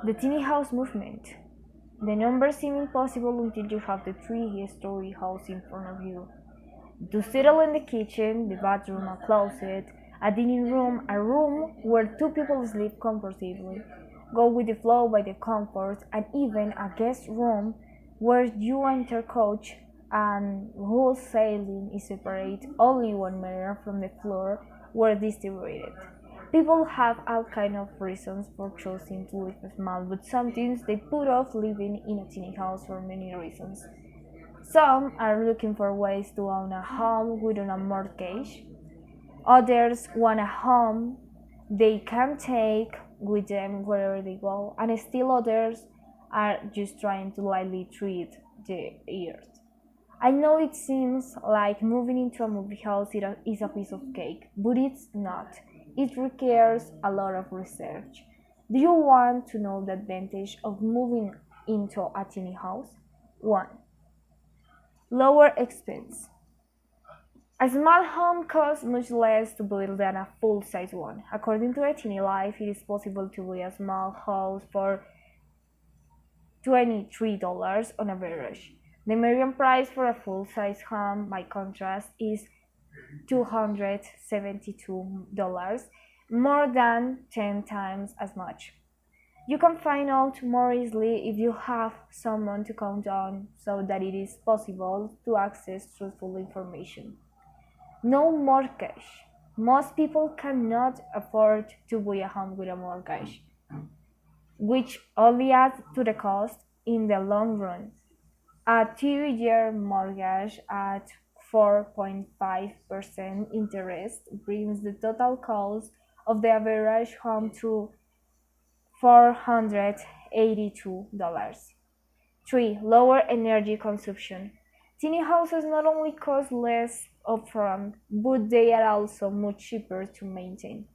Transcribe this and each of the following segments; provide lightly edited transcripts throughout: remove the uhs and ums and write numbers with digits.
The tiny house movement. The numbers seem impossible until you have the three-story house in front of you. To settle in the kitchen, the bathroom, a closet, a dining room, a room where two people sleep comfortably, go with the flow by the comfort, and even a guest room where you enter couch and whose ceiling is separate only 1 meter from the floor where distributed. People have all kind of reasons for choosing to live small, but sometimes they put off living in a tiny house for many reasons. Some are looking for ways to own a home without a mortgage. Others want a home they can take with them wherever they go, and still others are just trying to lightly treat the earth. I know it seems like moving into a movie house is a piece of cake, but it's not. It requires a lot of research. Do you want to know the advantage of moving into a tiny house? 1. Lower expense. A small home costs much less to build than a full-size one. According to a Tiny Life, it is possible to buy a small house for $23 on average. The median price for a full-size home, by contrast, is $272, more than 10 times as much. You can find out more easily if you have someone to count on so that it is possible to access truthful information. No mortgage. Most people cannot afford to buy a home with a mortgage, which only adds to the cost in the long run. A 2-year mortgage at 4.5% interest brings the total cost of the average home to $482. 3. Lower energy consumption. Tiny houses not only cost less upfront, but they are also much cheaper to maintain.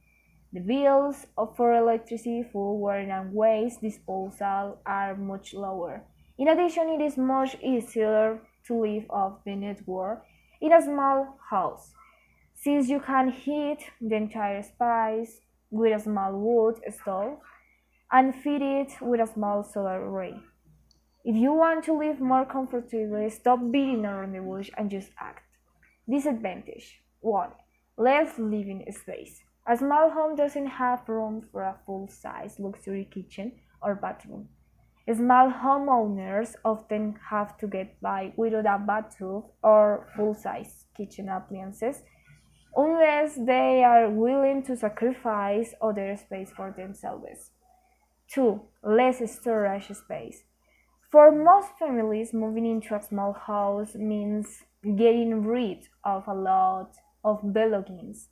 The bills for electricity, food, water, and waste disposal are much lower. In addition, it is much easier to live off the network in a small house, since you can heat the entire space with a small wood stove and feed it with a small solar array. If you want to live more comfortably, stop beating around the bush and just act. Disadvantage 1. Less living space. A small home doesn't have room for a full-size luxury kitchen or bathroom. Small homeowners often have to get by without a bathroom or full-size kitchen appliances unless they are willing to sacrifice other space for themselves. 2. Less storage space. For most families, moving into a small house means getting rid of a lot of belongings,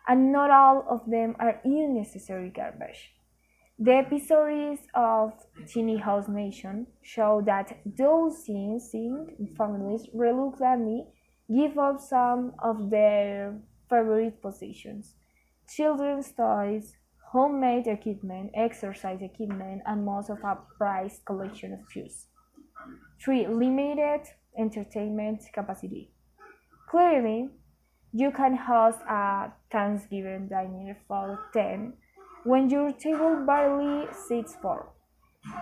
and not all of them are unnecessary garbage. The episodes of Tiny House Nation show that those seeing families reluctantly give up some of their favorite possessions: children's toys, homemade equipment, exercise equipment, and most of a prized collection of shoes. 3. Limited entertainment capacity. Clearly, you can host a Thanksgiving dinner for 10 when your table barely sits 4,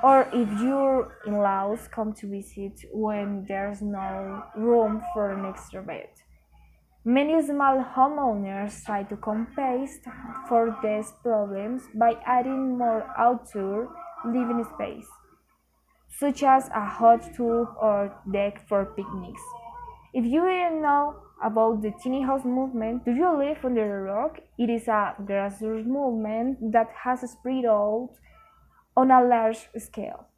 or if your in-laws come to visit when there's no room for an extra bed. Many small homeowners try to compensate for these problems by adding more outdoor living space, such as a hot tub or deck for picnics. If you didn't know about the tiny house movement, do you live under a rock? It is a grassroots movement that has spread out on a large scale.